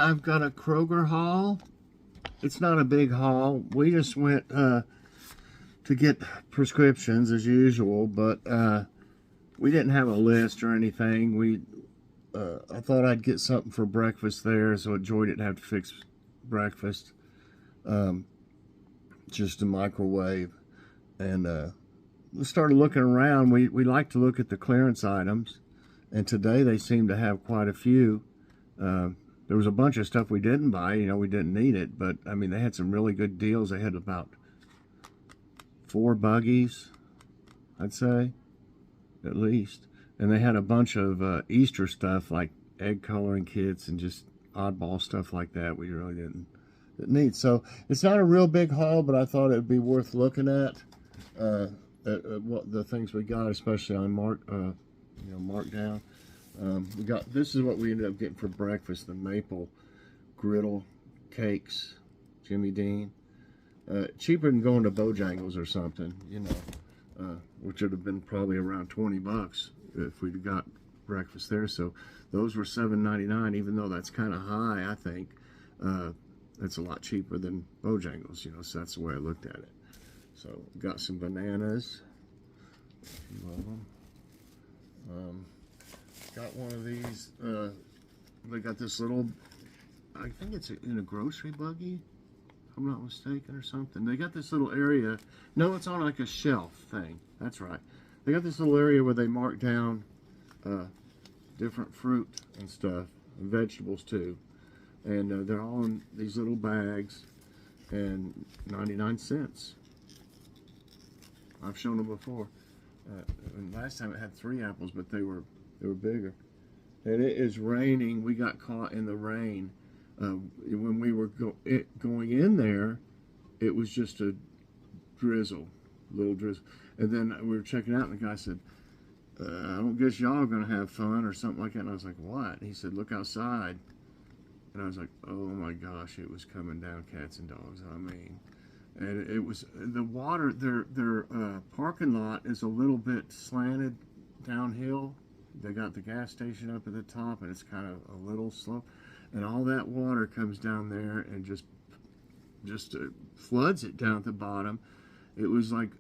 I've got a Kroger haul. It's not a big haul. We just went to get prescriptions as usual, but we didn't have a list or anything. I thought I'd get something for breakfast there, so Joy didn't have to fix breakfast. Just a microwave. And we started looking around. We like to look at the clearance items, and today they seem to have quite a few. There was a bunch of stuff we didn't buy. You know, we didn't need it, but I mean, they had some really good deals. They had about 4 buggies, I'd say, at least. And they had a bunch of Easter stuff like egg coloring kits and just oddball stuff like that we really didn't need. So it's not a real big haul, but I thought it'd be worth looking at what the things we got, especially on Markdown. We got, this is what we ended up getting for breakfast: the maple griddle cakes, Jimmy Dean. Cheaper than going to Bojangles or something, you know, which would have been probably around 20 bucks if we'd got breakfast there. So those were $7.99, even though that's kind of high. I think that's a lot cheaper than Bojangles, you know, so that's the way I looked at it. So got some bananas, a few of them. Got one of these, they got this little, I think it's in a grocery buggy, if I'm not mistaken, or something. They got this little area, no, it's on like a shelf thing, that's right. They got this little area where they mark down different fruit and stuff, and vegetables too. And they're all in these little bags, and 99 cents. I've shown them before. And last time it had 3 apples, but they were bigger. And it is raining. We got caught in the rain. When we were going in there, it was just a drizzle, little drizzle. And then we were checking out, and the guy said, I don't guess y'all are going to have fun or something like that. And I was like, what? And he said, look outside. And I was like, oh my gosh, it was coming down, cats and dogs, I mean. And it was, the water, their parking lot is a little bit slanted downhill. They got the gas station up at the top, and it's kind of a little slope. And all that water comes down there and just floods it down at the bottom. It was like,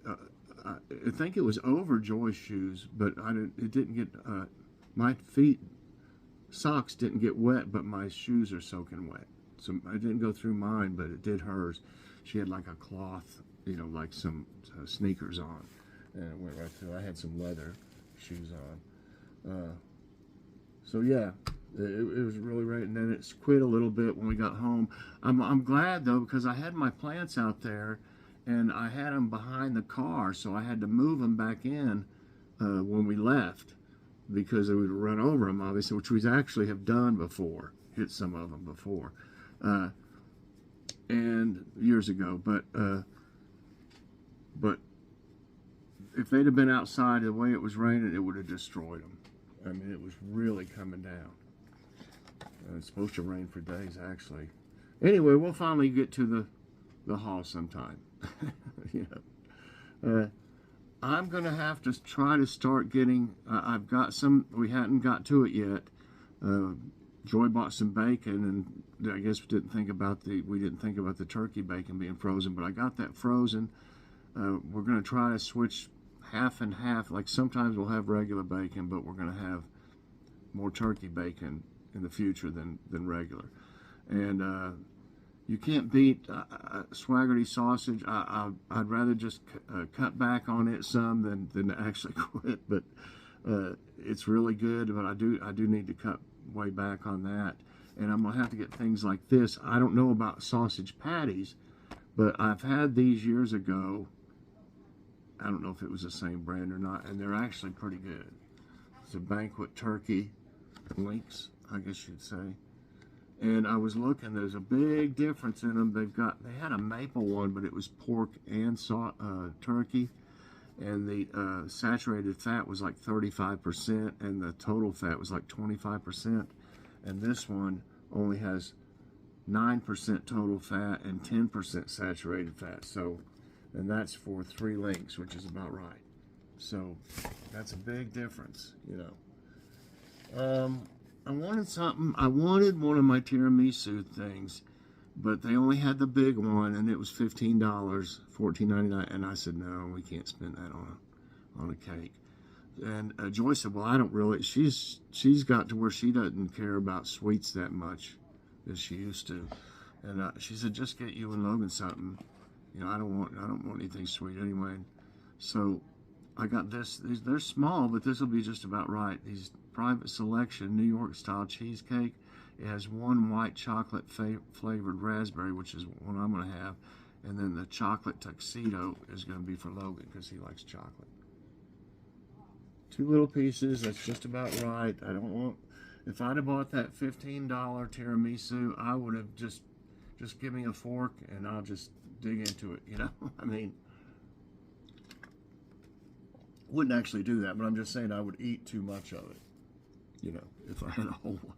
I think it was over Joy's shoes, but it didn't get, my socks didn't get wet, but my shoes are soaking wet. So I didn't go through mine, but it did hers. She had like a cloth, you know, like some sneakers on, and it went right through. I had some leather shoes on. So yeah, it was really right. And then it's quit a little bit when we got home. I'm glad though, because I had my plants out there, and I had them behind the car, so I had to move them back in when we left, because they would run over them, obviously, which we actually have done before, hit some of them before, and years ago. But if they'd have been outside the way it was raining, it would have destroyed them. I mean, it was really coming down. It's supposed to rain for days, actually. Anyway, we'll finally get to the haul sometime. I'm going to have to try to start getting, I've got some, we hadn't got to it yet. Joy bought some bacon, and I guess we didn't think about the turkey bacon being frozen, but I got that frozen. We're going to try to switch half and half. Like sometimes we'll have regular bacon, but we're going to have more turkey bacon in the future than regular. And you can't beat Swaggerty sausage. I'd rather just cut back on it some than actually quit. But it's really good. But I do need to cut way back on that. And I'm gonna have to get things like this. I don't know about sausage patties, but I've had these years ago. I don't know if it was the same brand or not, and they're actually pretty good. It's a banquet turkey links, I guess you'd say. And I was looking, there's a big difference in them. They had a maple one, but it was pork and turkey. And the saturated fat was like 35%, and the total fat was like 25%. And this one only has 9% total fat and 10% saturated fat. So, and that's for 3 links, which is about right. So that's a big difference, you know. I wanted something. I wanted one of my tiramisu things, but they only had the big one, and it was $15, $14.99. And I said, no, we can't spend that on a cake. And Joy said, well, I don't really. She's got to where she doesn't care about sweets that much as she used to. And she said, just get you and Logan something. You know, I don't want anything sweet anyway. So I got this. They're small, but this will be just about right. These Private Selection New York style cheesecake. It has one white chocolate flavored raspberry, which is what I'm going to have, and then the chocolate tuxedo is going to be for Logan because he likes chocolate. 2 little pieces. That's just about right. I don't want. If I'd have bought that $15 tiramisu, I would have just give me a fork and I'll just dig into it. You know, I mean. Wouldn't actually do that, but I'm just saying I would eat too much of it, you know, if I had a whole one.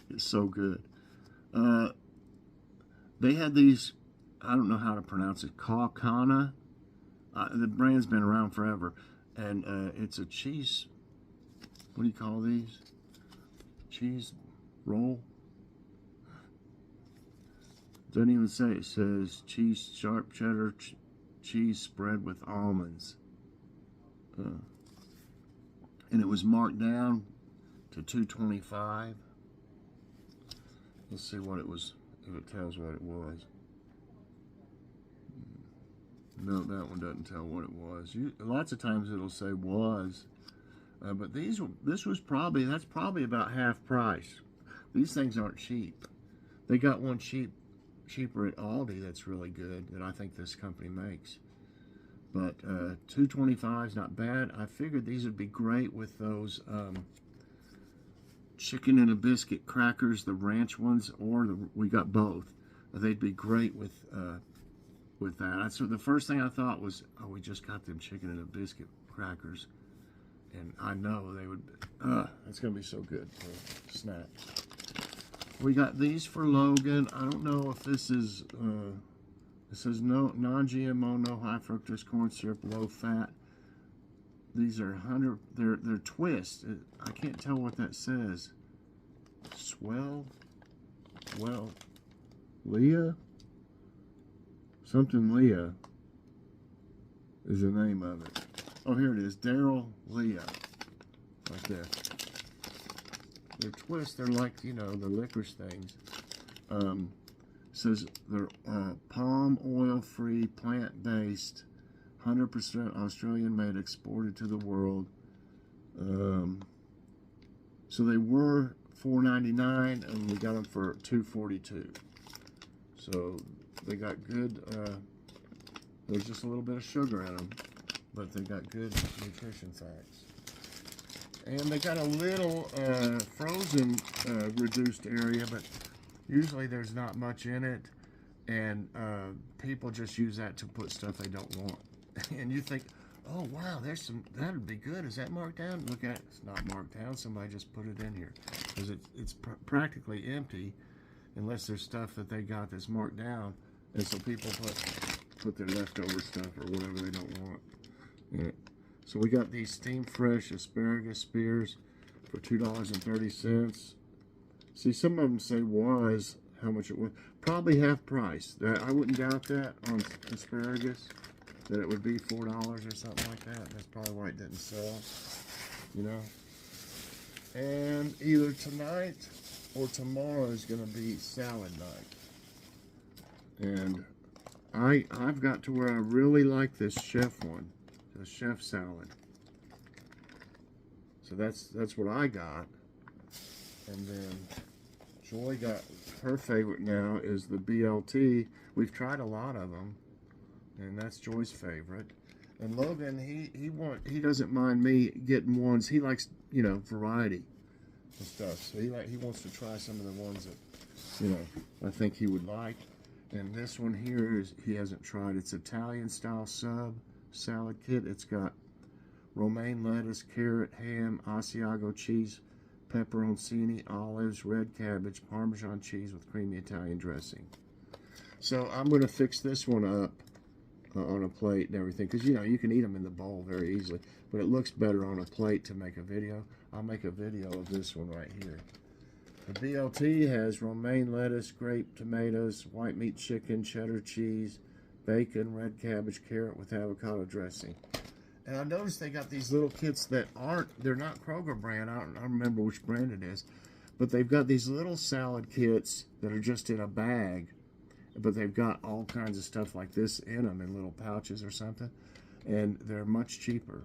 It's so good. They had these, I don't know how to pronounce it, Kakana. The brand's been around forever, and it's a cheese, what do you call these? Cheese roll? Doesn't even say. It says cheese, sharp cheddar cheese spread with almonds. And it was marked down to $2.25. Let's see what it was, if it tells what it was. No, that one doesn't tell what it was. Lots of times it'll say was, but this was probably, that's probably about half price. These things aren't cheap. They got one cheaper at Aldi that's really good that I think this company makes. But $2.25 is not bad. I figured these would be great with those chicken and a biscuit crackers, the ranch ones, or we got both. They'd be great with that. So the first thing I thought was, oh, we just got them chicken and a biscuit crackers, and I know they would. It's gonna be so good for snacks. We got these for Logan. I don't know if this is. It says no non-GMO, no high fructose corn syrup, low fat. These are they're twists. I can't tell what that says. Leah? Something Leah is the name of it. Oh, here it is. Daryl Leah. Right there. They're twists. They're like, you know, the licorice things. Says they're palm oil free, plant based, 100% Australian made, exported to the world. So they were $4.99 and we got them for $2.42. So they got good. There's just a little bit of sugar in them, but they got good nutrition facts. And they got a little frozen reduced area, but usually there's not much in it, and people just use that to put stuff they don't want. And you think, oh wow, there's some, that'd be good. Is that marked down? Look at it. It's not marked down. Somebody just put it in here because it's practically empty, unless there's stuff that they got that's marked down, and so people put their leftover stuff or whatever they don't want. Yeah. So we got these steam fresh asparagus spears for $2.30. See, some of them say was how much it was. Probably half price. I wouldn't doubt that on asparagus, that it would be $4 or something like that. That's probably why it didn't sell, you know. And either tonight or tomorrow is going to be salad night. And I've got to where I really like this chef one, the chef salad. So that's what I got. And then Joy got, her favorite now is the BLT. We've tried a lot of them, and that's Joy's favorite. And Logan, he doesn't mind me getting ones. He likes, you know, variety and stuff. So he wants to try some of the ones that, you know, I think he would like. And this one here is he hasn't tried. It's Italian style sub salad kit. It's got romaine lettuce, carrot, ham, Asiago cheese, pepperoncini, olives, red cabbage, Parmesan cheese with creamy Italian dressing. So I'm going to fix this one up on a plate and everything, because you know you can eat them in the bowl very easily, but it looks better on a plate to make a video. I'll make a video of this one right here. The BLT has romaine lettuce, grape tomatoes, white meat chicken, cheddar cheese, bacon, red cabbage, carrot with avocado dressing. And I noticed they got these little kits that they're not Kroger brand. I don't remember which brand it is. But they've got these little salad kits that are just in a bag. But they've got all kinds of stuff like this in them in little pouches or something. And they're much cheaper.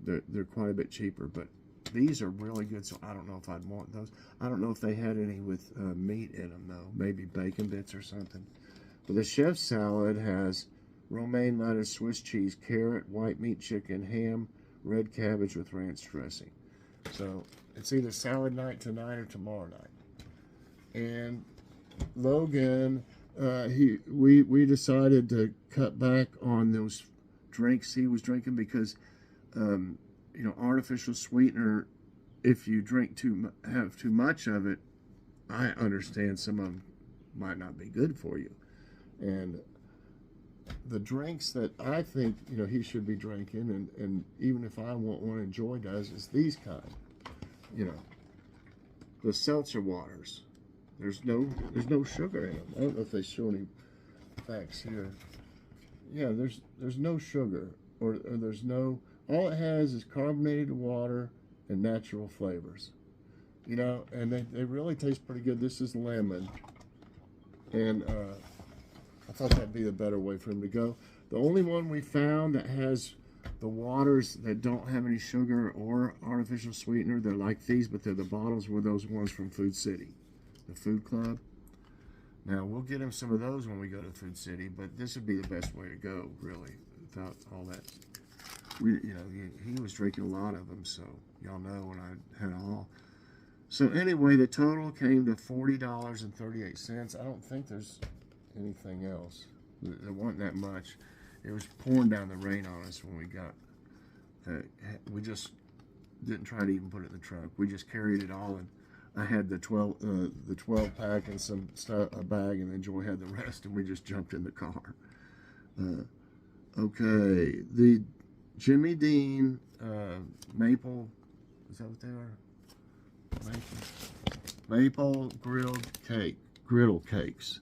They're quite a bit cheaper. But these are really good, so I don't know if I'd want those. I don't know if they had any with meat in them, though. Maybe bacon bits or something. But the chef's salad has romaine lettuce, Swiss cheese, carrot, white meat chicken, ham, red cabbage with ranch dressing. So it's either salad night tonight or tomorrow night. And Logan, we decided to cut back on those drinks he was drinking because, you know, artificial sweetener. If you have too much of it, I understand some of them might not be good for you. And the drinks that I think, you know, he should be drinking, and even if I want one and Joy does, is these kind. You know, the seltzer waters. There's no sugar in them. I don't know if they show any facts here. Yeah, there's no sugar, or there's no. All it has is carbonated water and natural flavors. You know, and they really taste pretty good. This is lemon, and I thought that'd be the better way for him to go. The only one we found that has the waters that don't have any sugar or artificial sweetener, they're like these, but they're the bottles, were those ones from Food City, the Food Club. Now, we'll get him some of those when we go to Food City, but this would be the best way to go, really, without all that. You know, he was drinking a lot of them, so y'all know when I had it all. So anyway, the total came to $40.38. I don't think there's anything else. There wasn't that much. It was pouring down the rain on us when we got. We just didn't try to even put it in the trunk. We just carried it all, and I had the 12 pack and some stuff, a bag, and then Joy had the rest, and we just jumped in the car. Okay, the Jimmy Dean maple. Is that what they are? Maple griddle cakes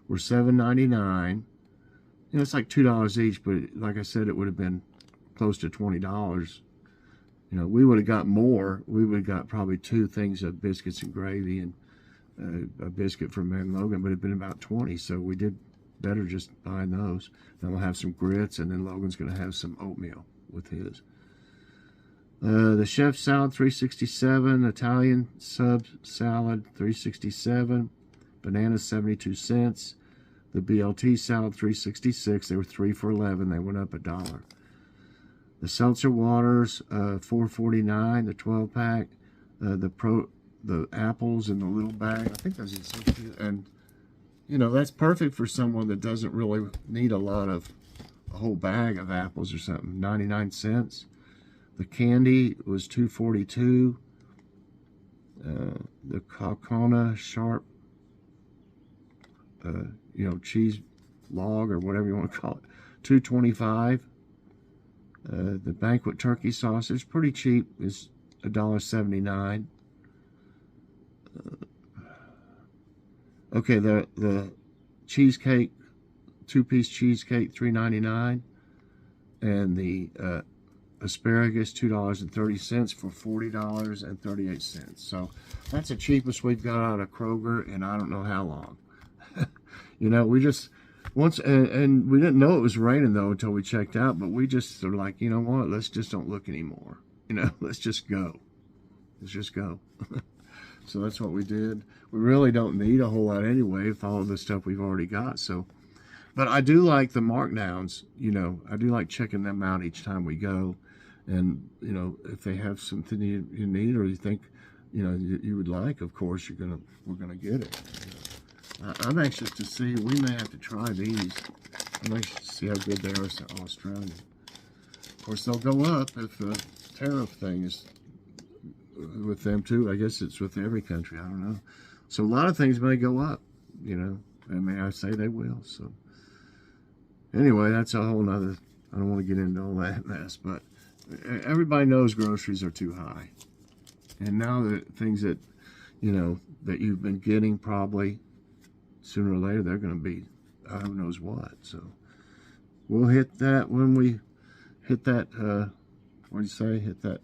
were $7.99. You know, it's like $2 each, but like I said, it would have been close to $20. You know, we would have got more. We would have got probably 2 things of biscuits and gravy and a biscuit from me and Logan, but it'd been about 20, so we did better just buying those. Then we'll have some grits, and then Logan's going to have some oatmeal with his. The chef salad, $3.67. Italian sub salad, $3.67. Bananas, 72 cents. The BLT salad, $3.66. They were 3 for $11. They went up $1. The seltzer waters, $4.49. The 12-pack. The apples in the little bag. I think those are so cute. And you know, that's perfect for someone that doesn't really need a whole bag of apples or something. 99 cents. The candy was $2.42. The Coconut Sharp, you know, cheese log or whatever you want to call it, $2.25. The banquet turkey sausage, pretty cheap, is $1.79. Okay, the cheesecake, 2-piece cheesecake, $3.99, and the asparagus, $2.30 for $40.38. So that's the cheapest we've got out of Kroger, and I don't know how long. You know, we just and we didn't know it was raining though until we checked out. But we just are like, you know what? Let's just don't look anymore. You know, let's just go. Let's just go. So that's what we did. We really don't need a whole lot anyway with all of the stuff we've already got. So, but I do like the Markdowns. You know, I do like checking them out each time we go. And you know, if they have something you need or you think, you know, you would like, of course we're gonna get it. You know. I'm anxious to see. We may have to try these. I'm anxious to see how good they are to Australia. Of course, they'll go up if the tariff thing is with them too. I guess it's with every country. I don't know. So a lot of things may go up. You know, and may I say they will. So anyway, that's a whole nother. I don't want to get into all that mess, but everybody knows groceries are too high, and now the things that you know, that you've been getting. Probably sooner or later they're going to be who knows what. So we'll hit that when we hit that, what do you say, hit that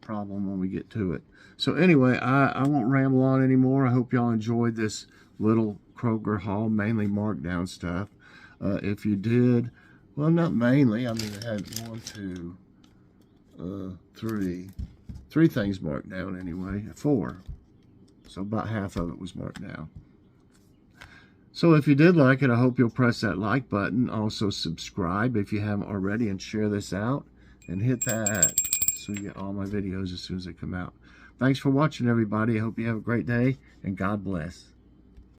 problem when we get to it. So anyway, I won't ramble on anymore. I hope y'all enjoyed this little Kroger haul, mainly markdown stuff. If you did, well, not mainly. I mean, I had 3 things marked down anyway. 4. So about half of it was marked down. So if you did like it, I hope you'll press that like button. Also subscribe if you haven't already, and share this out. And hit that so you get all my videos as soon as they come out. Thanks for watching, everybody. I hope you have a great day, and God bless.